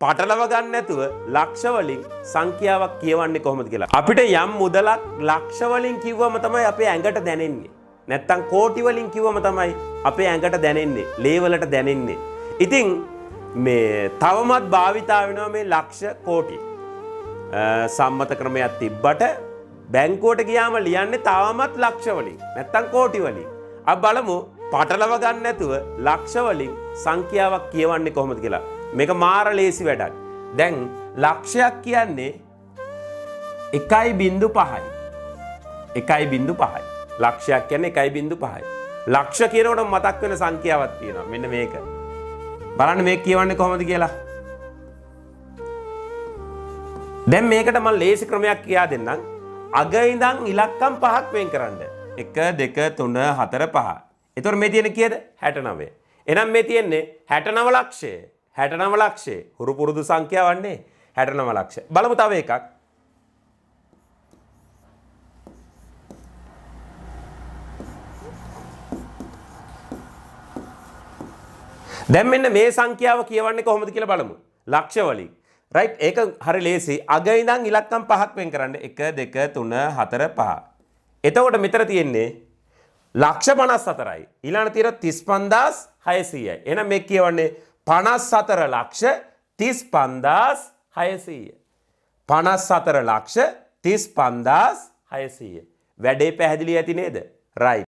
පටලව ගන්න නැතුව ලක්ෂ වලින් සංඛ්‍යාවක් කියවන්නේ කොහොමද කියලා. අපිට යම් මුදලක් ලක්ෂ වලින් කිව්වම තමයි අපේ ඇඟට දැනෙන්නේ. නැත්තම් කෝටි වලින් කිව්වම තමයි අපේ ඇඟට දැනෙන්නේ, ලේ වලට දැනෙන්නේ. ඉතින් මේ තවමත් භාවිතා වෙනවා මේ ලක්ෂ කෝටි. සම්මත ක්‍රමයක් තිබ්බට බැංකුවට ගියාම ලියන්නේ තවමත් ලක්ෂ වලින්, නැත්තම් කෝටි වලින්. අපි බලමු පටලව ගන්න නැතුව ලක්ෂ වලින් සංඛ්‍යාවක් කියවන්නේ කොහොමද කියලා. මේක මාර ලේසි වැඩක්. දැන් ලක්ෂයක් කියන්නේ 1.5යි. 1.5යි. ලක්ෂයක් කියන්නේ 1.5යි. ලක්ෂ කියනකොට මතක් වෙන සංඛ්‍යාවක් තියෙනවා. මෙන්න මේක. බලන්න මේක කියවන්නේ කොහොමද කියලා. දැන් මේකට මම ලේසි ක්‍රමයක් කියා දෙන්නම්. අග ඉඳන් ඉලක්කම් 5ක් වෙන් කරන්න. 1 2 3 4 5. එතකොට මේ තියෙන්නේ කීයද? 69. එහෙනම් මේ තියෙන්නේ 69 ලක්ෂය. 69 ලක්ෂය. හුරු පුරුදු සංඛ්‍යාවක් නේ. 69 ලක්ෂය. බලමු තව එකක්. දැන් මෙන්න මේ සංඛ්‍යාව කියවන්නේ කොහොමද කියලා බලමු. ලක්ෂ වලින්. රයිට්? ඒක හරි ලේසි. අග ඉඳන් ඉලක්කම් 5ක් වෙන් කරන්න. 1 2 3 4 5. එතකොට මෙතන තියෙන්නේ ලක්ෂ 54යි. ඊළඟ තියෙන 35600යි. එහෙනම් මේ කියවන්නේ 54 ලක්ෂ 35600. 54 ලක්ෂ 35600. වැඩේ පැහැදිලි ඇති නේද? රයිට්.